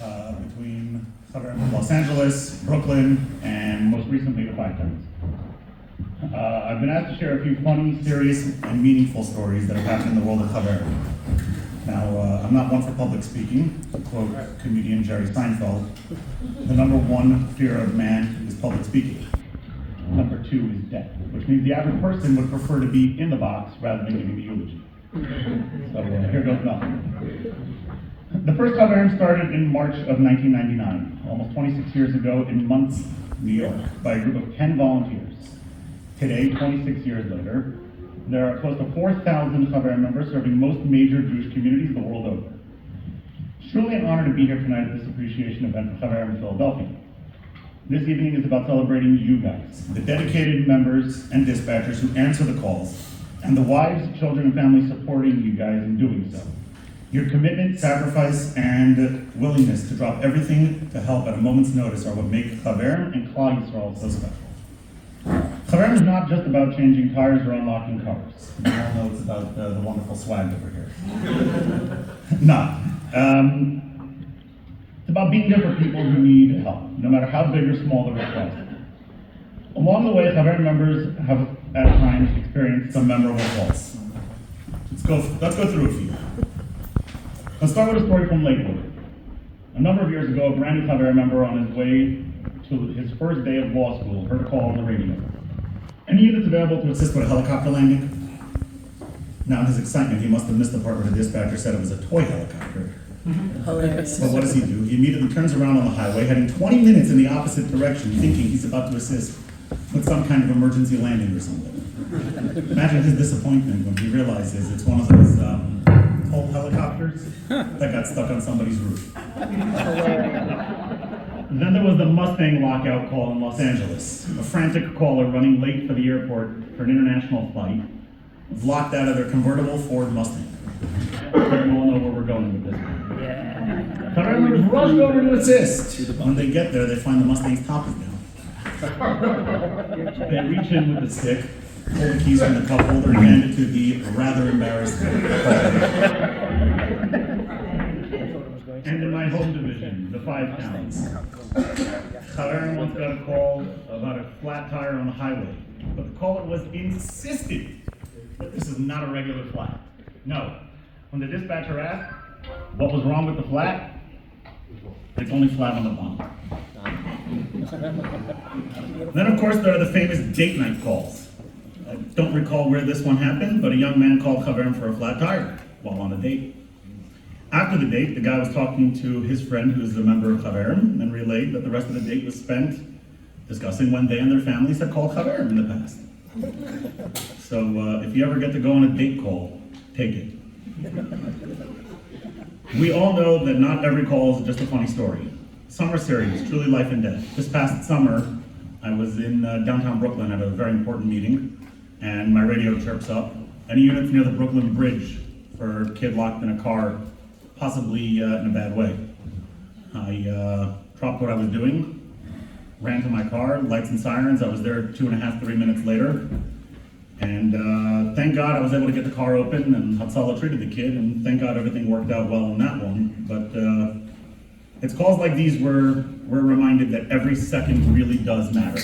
between Los Angeles, Brooklyn, and most recently the Five Towns. I've been asked to share a few funny, serious, and meaningful stories that have happened in the world of Chaveirim. Now, I'm not one for public speaking. To quote comedian Jerry Seinfeld, the number one fear of man is public speaking. Number two is death, which means the average person would prefer to be in the box rather than giving the eulogy. So here goes nothing. The first Chaveirim started in March of 1999, almost 26 years ago in Muncie, New York, by a group of 10 volunteers. Today, 26 years later, there are close to 4,000 Chaveirim members serving most major Jewish communities the world over. It's truly an honor to be here tonight at this appreciation event for Chaveirim in Philadelphia. This evening is about celebrating you guys, the dedicated members and dispatchers who answer the calls, and the wives, children, and families supporting you guys in doing so. Your commitment, sacrifice, and willingness to drop everything to help at a moment's notice are what make Chaveirim and Klal Yisrael so special. Chaveirim is not just about changing tires or unlocking cars. We all know it's about the wonderful swag over here. No. It's about being there for people who need help, no matter how big or small the request. Along the way, Chaveirim members have at times experienced some memorable calls. Let's go through a few. Let's start with a story from Lakewood. A number of years ago, a brand new Chaveirim member on his way to his first day of law school heard a call on the radio. Any units available to assist with a helicopter landing? Now, in his excitement, he must have missed the part where the dispatcher said it was a toy helicopter. Hilarious. But what does he do? He immediately turns around on the highway, heading 20 minutes in the opposite direction, thinking he's about to assist with some kind of emergency landing or something. Imagine his disappointment when he realizes it's one of those old helicopters that got stuck on somebody's roof. Then there was the Mustang lockout call in Los Angeles. A frantic caller running late for the airport for an international flight was locked out of their convertible Ford Mustang. You all know where we're going with this. Chaveirim members rush over to assist. When they get there, they find the Mustang's top is down. They reach in with the stick, pull the keys from the cup holder, and hand it to the rather embarrassed caller. And in my home division, the Five Towns, Chaveirim once got a call about a flat tire on the highway, but the caller was insistent that this is not a regular flat. No. When the dispatcher asked what was wrong with the flat, it's only flat on the bottom. Then, of course, there are the famous date night calls. I don't recall where this one happened, but a young man called Chaveirim for a flat tire while on a date. After the date, the guy was talking to his friend who is a member of Chaveirim and relayed that the rest of the date was spent discussing when they and their families had called Chaveirim in the past. So if you ever get to go on a date call, take it. We all know that not every call is just a funny story. Some are serious, truly life and death. This past summer, I was in downtown Brooklyn at a very important meeting, and my radio chirps up. Any units near the Brooklyn Bridge for a kid locked in a car, possibly in a bad way. I dropped what I was doing, ran to my car, lights and sirens. I was there 2.5, 3 minutes later. And thank God I was able to get the car open, and Hatzalah treated the kid, and thank God everything worked out well on that one. But it's calls like these where we're reminded that every second really does matter.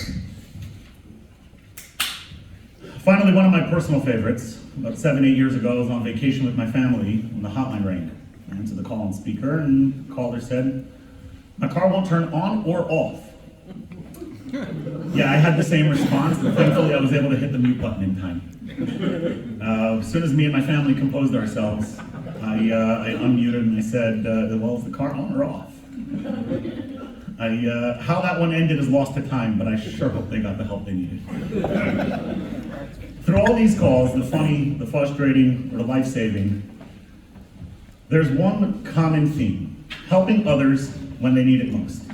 Finally, one of my personal favorites. About 7, 8 years ago, I was on vacation with my family when the hotline rang. I answered the call on speaker, and the caller said, "My car won't turn on or off." Yeah, I had the same response, but thankfully I was able to hit the mute button in time. As soon as me and my family composed ourselves, I unmuted and I said, well, is the car on or off? How that one ended is lost to time, but I sure hope they got the help they needed. Through all these calls, the funny, the frustrating, or the life-saving, there's one common theme: helping others when they need it most.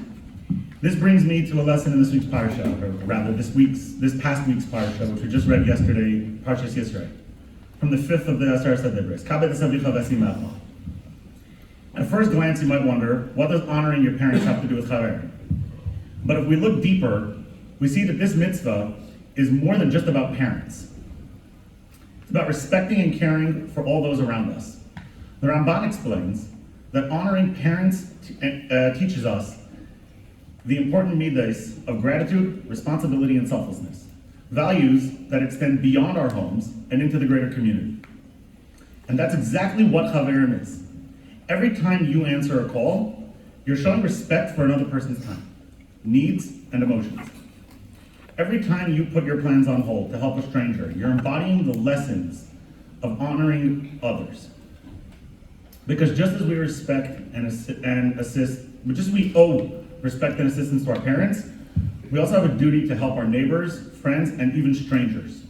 This brings me to a lesson in this week's parsha, or rather this past week's parsha, which we just read yesterday, Parshas Yisrael, from the 5th of the Asar Sedebris. Kabed Savicha V'Simecha. At first glance, you might wonder, what does honoring your parents have to do with Chaveirim? But if we look deeper, we see that this mitzvah is more than just about parents. It's about respecting and caring for all those around us. The Ramban explains that honoring parents teaches us the important midas of gratitude, responsibility, and selflessness, values that extend beyond our homes and into the greater community. And that's exactly what Chaveirim is. Every time you answer a call, you're showing respect for another person's time, needs, and emotions. Every time you put your plans on hold to help a stranger, you're embodying the lessons of honoring others. Because just as we respect and assist, but just as we owe respect and assistance to our parents, we also have a duty to help our neighbors, friends, and even strangers.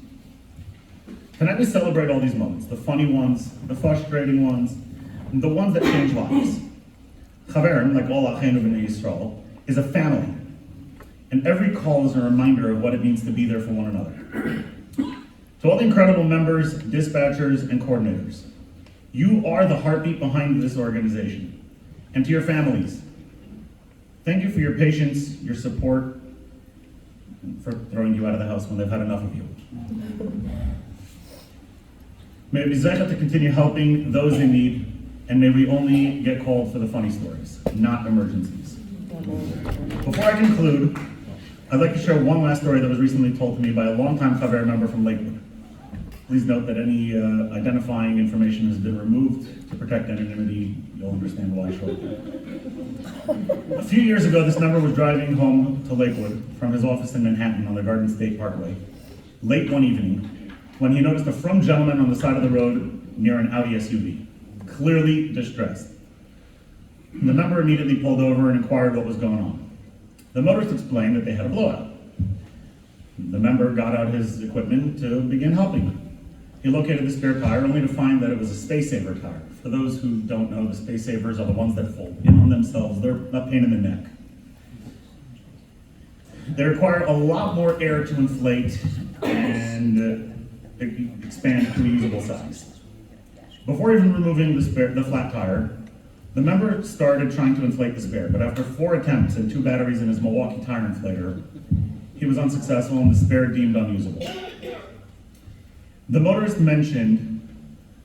Tonight we celebrate all these moments, the funny ones, the frustrating ones, and the ones that change lives. Chaveirim, like all Achenu B'nai Yisrael, is a family, and every call is a reminder of what it means to be there for one another. To all the incredible members, dispatchers, and coordinators, you are the heartbeat behind this organization. And to your families, thank you for your patience, your support, and for throwing you out of the house when they've had enough of you. May we be zeichet to continue helping those in need, and may we only get called for the funny stories, not emergencies. Before I conclude, I'd like to share one last story that was recently told to me by a longtime Chaveirim member from Lakewood. Please note that any identifying information has been removed to protect anonymity. You'll understand why shortly. A few years ago, this member was driving home to Lakewood from his office in Manhattan on the Garden State Parkway, late one evening, when he noticed a frum gentleman on the side of the road near an Audi SUV, clearly distressed. The member immediately pulled over and inquired what was going on. The motorist explained that they had a blowout. The member got out his equipment to begin helping them. He located the spare tire only to find that it was a Space Saver tire. For those who don't know, the Space Savers are the ones that fold in on themselves. They're a pain in the neck. They require a lot more air to inflate and expand to a usable size. Before even removing the flat tire, the member started trying to inflate the spare, but after 4 attempts and 2 batteries in his Milwaukee tire inflator, he was unsuccessful and the spare deemed unusable. The motorist mentioned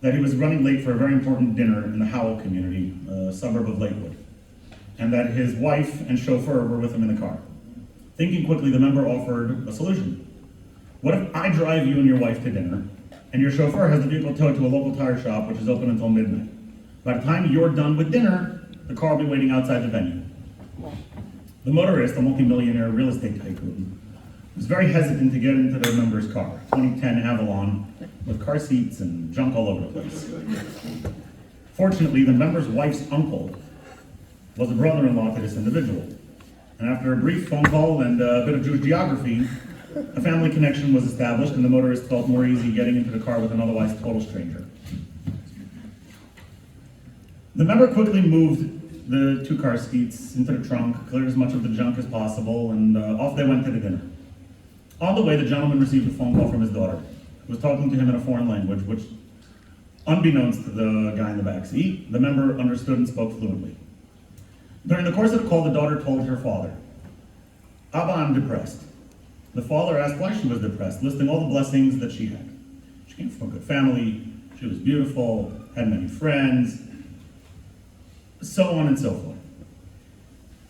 that he was running late for a very important dinner in the Howell community, a suburb of Lakewood, and that his wife and chauffeur were with him in the car. Thinking quickly, the member offered a solution. What if I drive you and your wife to dinner, and your chauffeur has the vehicle towed to a local tire shop which is open until midnight? By the time you're done with dinner, the car will be waiting outside the venue. The motorist, a multimillionaire real estate tycoon, was very hesitant to get into the member's car, 2010 Avalon, with car seats and junk all over the place. Fortunately, the member's wife's uncle was a brother-in-law to this individual. And after a brief phone call and a bit of Jewish geography, a family connection was established and the motorist felt more easy getting into the car with an otherwise total stranger. The member quickly moved the 2 car seats into the trunk, cleared as much of the junk as possible, and off they went to the dinner. On the way, the gentleman received a phone call from his daughter, who was talking to him in a foreign language, which, unbeknownst to the guy in the back seat, the member understood and spoke fluently. During the course of the call, the daughter told her father, "Abba, I'm depressed." The father asked why she was depressed, listing all the blessings that she had. She came from a good family, she was beautiful, had many friends, so on and so forth.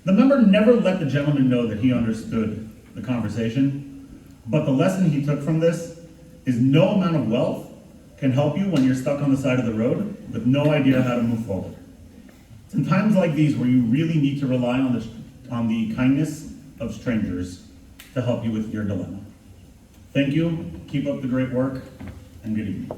The member never let the gentleman know that he understood the conversation, but the lesson he took from this is no amount of wealth can help you when you're stuck on the side of the road with no idea how to move forward. It's in times like these where you really need to rely on the kindness of strangers to help you with your dilemma. Thank you, keep up the great work, and good evening.